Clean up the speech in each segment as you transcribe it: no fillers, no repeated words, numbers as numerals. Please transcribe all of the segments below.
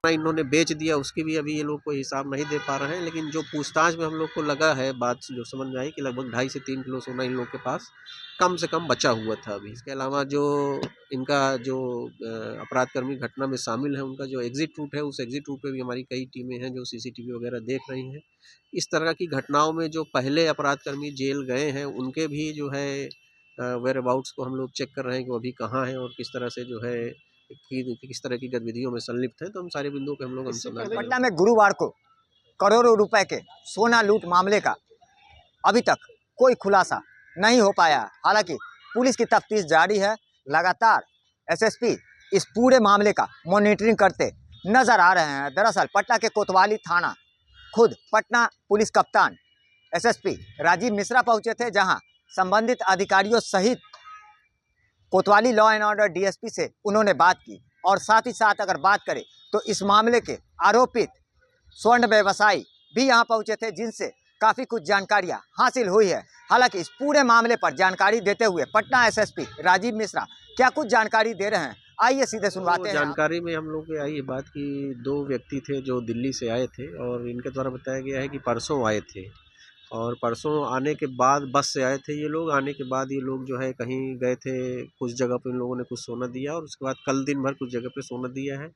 इन्होंने बेच दिया उसकी भी अभी ये लोग कोई हिसाब नहीं दे पा रहे हैं, लेकिन जो पूछताछ में हम लोग को लगा है, बात जो समझ में आई कि लगभग 2.5 से 3 किलो सोना इन लोग के पास कम से कम बचा हुआ था अभी। इसके अलावा जो इनका जो अपराधकर्मी घटना में शामिल है, उनका जो एग्जिट रूट है, उस एग्जिट रूट पे भी हमारी कई टीमें हैं जो सीसीटीवी वगैरह देख रही हैं। इस तरह की घटनाओं में जो पहले अपराधकर्मी जेल गए हैं, उनके भी जो है वेयर अबाउट्स को हम लोग चेक कर रहे हैं कि वो अभी कहाँ हैं और किस तरह से जो है किस तरह की गतिविधियों में संलिप्त है। तो हम सारे बिंदुओं पे हम लोग अनुसंधान पटना में गुरुवार को करोड़ों रुपए के सोना लूट मामले का अभी तक कोई खुलासा नहीं हो पाया। हालांकि पुलिस की तफ्तीश जारी है। लगातार एसएसपी इस पूरे मामले का मॉनिटरिंग करते नजर आ रहे हैं। दरअसल पटना के कोतवाली थाना खुद पटना पुलिस कप्तान एसएसपी राजीव मिश्रा पहुंचे थे, जहां संबंधित अधिकारियों सहित कोतवाली लॉ एंड ऑर्डर डीएसपी से उन्होंने बात की। और साथ ही साथ अगर बात करें तो इस मामले के आरोपित स्वर्ण व्यवसायी भी यहां पहुंचे थे, जिनसे काफ़ी कुछ जानकारियां हासिल हुई है। हालांकि इस पूरे मामले पर जानकारी देते हुए पटना एसएसपी राजीव मिश्रा क्या कुछ जानकारी दे रहे हैं, आइए सीधे सुनवाते हैं। जानकारी में हम लोग को आई बात कि 2 व्यक्ति थे जो दिल्ली से आए थे और इनके द्वारा बताया गया है कि परसों आए थे और परसों आने के बाद बस से आए थे ये लोग। आने के बाद ये लोग जो है कहीं गए थे, कुछ जगह पर इन लोगों ने कुछ सोना दिया और उसके बाद कल दिन भर कुछ जगह पे सोना दिया है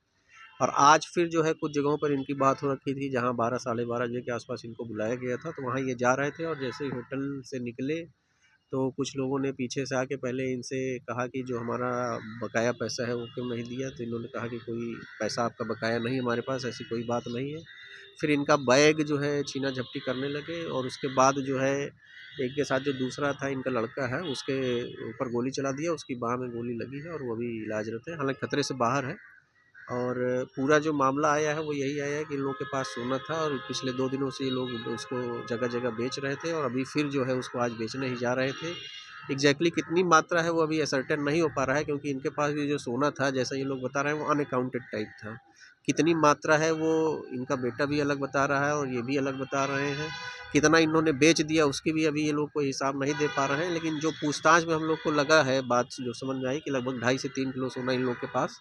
और आज फिर जो है कुछ जगहों पर इनकी बात हो रखी थी, जहां 12 साढ़े 12 बजे के आसपास इनको बुलाया गया था। तो वहां ये जा रहे थे और जैसे ही होटल से निकले तो कुछ लोगों ने पीछे से आके पहले इनसे कहा कि जो हमारा बकाया पैसा है वो क्यों नहीं दिया। तो इन्होंने कहा कि कोई पैसा आपका बकाया नहीं हमारे पास, ऐसी कोई बात नहीं है। फिर इनका बैग जो है छीना झपटी करने लगे और उसके बाद जो है एक के साथ जो दूसरा था इनका लड़का है, उसके ऊपर गोली चला दिया, उसकी बाह में गोली लगी है और वो अभी इलाजरत है, हालांकि खतरे से बाहर है। और पूरा जो मामला आया है वो यही आया है कि इन लोगों के पास सोना था और पिछले 2 दिनों से ये लोग उसको जगह जगह बेच रहे थे और अभी फिर जो है उसको आज बेचने ही जा रहे थे। एग्जैक्टली कितनी मात्रा है वो अभी असर्टेन नहीं हो पा रहा है, क्योंकि इनके पास भी जो सोना था, जैसा ये लोग बता रहे हैं, वो अनअकाउंटेड टाइप था। कितनी मात्रा है वो इनका बेटा भी अलग बता रहा है और ये भी अलग बता रहे हैं। कितना इन्होंने बेच दिया उसकी भी अभी ये लोग कोई हिसाब नहीं दे पा रहे हैं, लेकिन जो पूछताछ में हम लोग को लगा है, बात जो समझ में आई कि लगभग 2.5 से 3 किलो सोना इन लोग के पास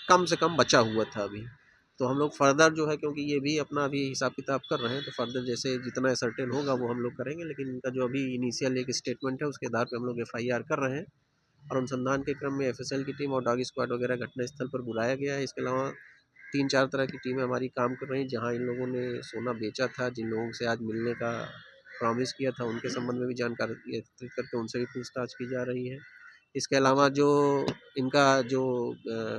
कम से कम बचा हुआ था अभी। तो हम लोग फर्दर जो है, क्योंकि ये भी अपना अभी हिसाब किताब कर रहे हैं, तो फर्दर जैसे जितना सर्टेन होगा वो हम लोग करेंगे। लेकिन इनका जो अभी इनिशियल एक स्टेटमेंट है उसके आधार पर हम लोग एफआईआर कर रहे हैं और अनुसंधान के क्रम में एफएसएल की टीम और डॉग स्क्वाड वगैरह घटनास्थल पर बुलाया गया है। इसके अलावा 3-4 तरह की टीमें हमारी काम कर रही हैं, जहां इन लोगों ने सोना बेचा था, जिन लोगों से आज मिलने का प्रॉमिस किया था, उनके संबंध में भी जानकारी एकत्रित करके उनसे भी पूछताछ की जा रही है। इसके अलावा जो इनका जो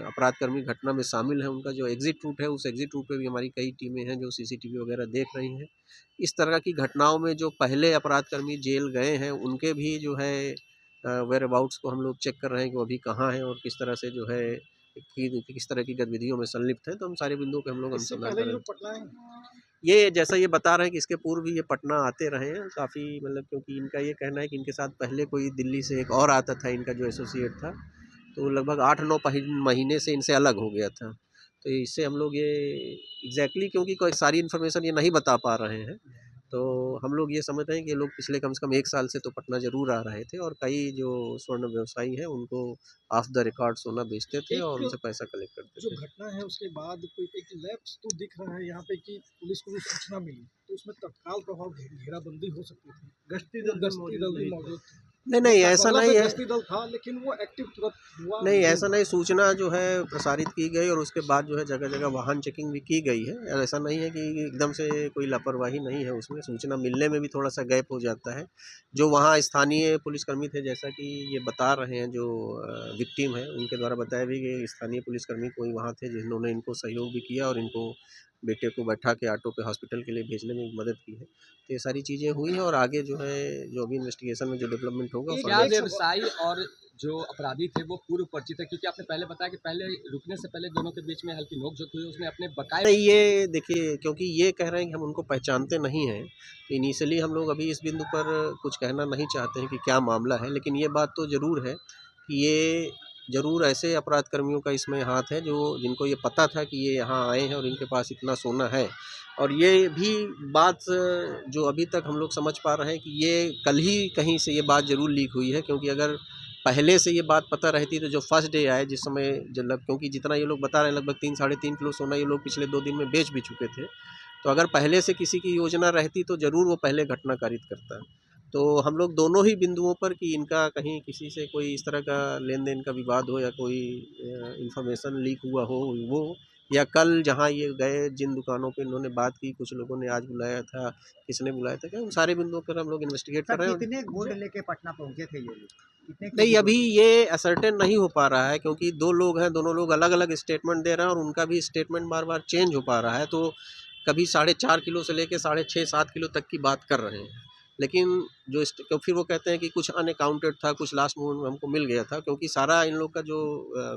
अपराधकर्मी घटना में शामिल है, उनका जो एग्जिट रूट है, उस एग्जिट रूट पे भी हमारी कई टीमें हैं जो सीसीटीवी वगैरह देख रही हैं। इस तरह की घटनाओं में जो पहले अपराधकर्मी जेल गए हैं, उनके भी जो है वेयर अबाउट्स को हम लोग चेक कर रहे हैं कि वो अभी कहाँ हैं और किस तरह से जो है किस तरह की गतिविधियों में संलिप्त है। तो हम सारे बिंदुओं पे हम लोग अनुसंधान कर रहे हैं। ये जैसा ये बता रहे हैं कि इसके पूर्व भी ये पटना आते रहे हैं काफ़ी, मतलब क्योंकि इनका ये कहना है कि इनके साथ पहले कोई दिल्ली से एक और आता था, इनका जो एसोसिएट था, तो लगभग 8-9 महीने से इनसे अलग हो गया था। तो इससे हम लोग ये एग्जैक्टली, क्योंकि कोई सारी इन्फॉर्मेशन ये नहीं बता पा रहे हैं, तो हम लोग ये समझते हैं कि ये लोग पिछले कम से कम 1 साल से तो पटना ज़रूर आ रहे थे और कई जो स्वर्ण व्यवसायी हैं उनको ऑफ द रिकॉर्ड सोना बेचते थे और उनसे पैसा कलेक्ट करते थे। जो घटना है उसके बाद कोई एक लैप्स तो दिख रहा है यहाँ पे कि पुलिस को जो सूचना मिली तो उसमें तत्काल प्रभाव घेराबंदी हो सकती थी, गश्ती दल भी मौजूद थे। नहीं ऐसा नहीं है, गश्ती दल था लेकिन वो एक्टिव तुरंत हुआ नहीं ऐसा नहीं। सूचना जो है प्रसारित की गई और उसके बाद जो है जगह जगह वाहन चेकिंग भी की गई है। ऐसा नहीं है कि एकदम से कोई लापरवाही नहीं है उसमें, सूचना मिलने में भी थोड़ा सा गैप हो जाता है। जो वहाँ स्थानीय पुलिसकर्मी थे, जैसा कि ये बता रहे हैं, जो विक्टिम है उनके द्वारा बताया भी कि स्थानीय पुलिसकर्मी कोई वहाँ थे जिन्होंने इनको सहयोग भी किया और इनको बेटे को बैठा के ऑटो पे हॉस्पिटल के लिए भेजने में मदद की है। तो ये सारी चीज़ें हुई हैं और आगे जो है जो भी इन्वेस्टिगेशन में जो डेवलपमेंट होगा। क्या व्यवसायी और जो अपराधी थे वो पूर्व परिचित है? क्योंकि आपने पहले बताया कि पहले रुकने से पहले दोनों के बीच में हल्की नोकझोंक हुई, उसमें अपने बकाये। ये देखिए, क्योंकि ये कह रहे हैं कि हम उनको पहचानते नहीं हैं, तो इनिशियली हम लोग अभी इस बिंदु पर कुछ कहना नहीं चाहते हैं कि क्या मामला है। लेकिन ये बात तो ज़रूर है कि ये ज़रूर ऐसे अपराध कर्मियों का इसमें हाथ है जो जिनको ये पता था कि ये यहाँ आए हैं और इनके पास इतना सोना है। और ये भी बात जो अभी तक हम लोग समझ पा रहे हैं कि ये कल ही कहीं से ये बात ज़रूर लीक हुई है, क्योंकि अगर पहले से ये बात पता रहती तो जो फर्स्ट डे आए जिस समय क्योंकि जितना ये लोग बता रहे हैं लगभग 3-3.5 किलो सोना ये लोग पिछले 2 दिन में बेच भी चुके थे। तो अगर पहले से किसी की योजना रहती तो ज़रूर वो पहले घटना कारित करता। तो हम लोग दोनों ही बिंदुओं पर कि इनका कहीं किसी से कोई इस तरह का लेन-देन का विवाद हो या कोई इन्फॉर्मेशन लीक हुआ हो वो, या कल जहाँ ये गए जिन दुकानों पे इन्होंने बात की, कुछ लोगों ने आज बुलाया था, किसने बुलाया था क्या, उन सारे बिंदुओं पर हम लोग इन्वेस्टिगेट कर रहे हैं। कितने गोल्ड लेके पटना पहुंचे थे ये लोग? कितने नहीं, अभी ये असर्टेन नहीं हो पा रहा है क्योंकि 2 लोग हैं, दोनों लोग अलग-अलग स्टेटमेंट दे रहे हैं और उनका भी स्टेटमेंट बार-बार चेंज हो पा रहा है। तो कभी 4.5 किलो से लेके 6.5-7 किलो तक की बात कर रहे हैं। लेकिन फिर वो कहते हैं कि कुछ अनअकाउंटेड था, कुछ लास्ट मोमेंट में हमको मिल गया था, क्योंकि सारा इन लोग का जो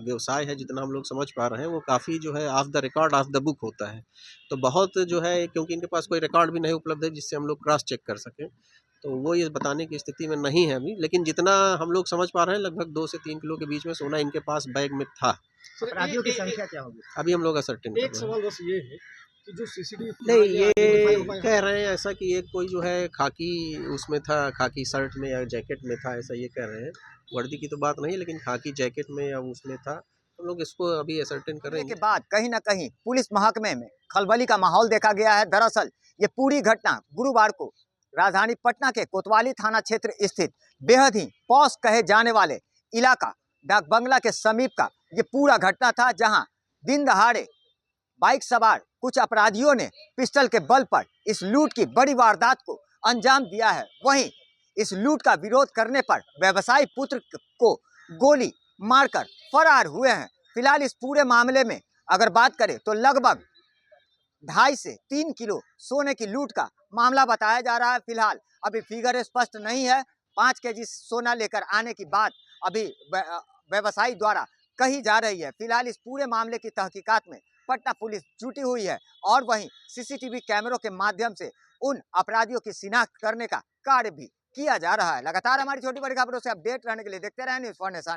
व्यवसाय है जितना हम लोग समझ पा रहे हैं वो काफ़ी जो है of the record of the book होता है। तो बहुत जो है क्योंकि इनके पास कोई रिकॉर्ड भी नहीं उपलब्ध है जिससे हम लोग क्रॉस चेक कर सकें। तो वो ये बताने की स्थिति में नहीं है अभी, लेकिन जितना हम लोग समझ पा रहे हैं लगभग 2 से 3 किलो के बीच में सोना इनके पास बैग में था। अपराधियों की संख्या क्या होगी? अभी हम लोग असर्टेन कर एक रहे हैं। सवाल बस ये है कि जो सीसीटीवी नहीं, ये कह रहे हैं ऐसा कि एक कोई जो है खाकी उसमें था, खाकी शर्ट में या जैकेट में था, ऐसा ये कह रहे हैं। वर्दी की तो बात नहीं, लेकिन खाकी जैकेट में या उसमें था। हम लोग इसको अभी असर्टेन के करेंगे। बाद कहीं ना कहीं पुलिस महकमे में खलबली का माहौल देखा गया है। दरअसल ये पूरी घटना गुरुवार को राजधानी पटना के कोतवाली थाना क्षेत्र स्थित बेहद ही पॉश कहे जाने वाले इलाका डाक बंगला के समीप का ये पूरा घटना था, जहां दिन दहाड़े बाइक सवार कुछ अपराधियों ने पिस्टल के बल पर इस लूट की बड़ी वारदात को अंजाम दिया है। वहीं इस लूट का विरोध करने पर व्यवसायी पुत्र को गोली मारकर फरार हुए हैं। फिलहाल इस पूरे मामले में अगर बात करें तो लगभग 2.5 से 3 किलो सोने की लूट का मामला बताया जा रहा है। फिलहाल अभी फिगर स्पष्ट नहीं है। 5 केजी सोना लेकर आने की बात अभी व्यवसायी द्वारा कही जा रही है। फिलहाल इस पूरे मामले की तहकीकात में पटना पुलिस जुटी हुई है और वहीं सीसीटीवी कैमरों के माध्यम से उन अपराधियों की शिनाख्त करने का कार्य भी किया जा रहा है। लगातार हमारी छोटी बड़ी खबरों से अपडेट रहने के लिए देखते रहें न्यूज़ फॉर नेशन।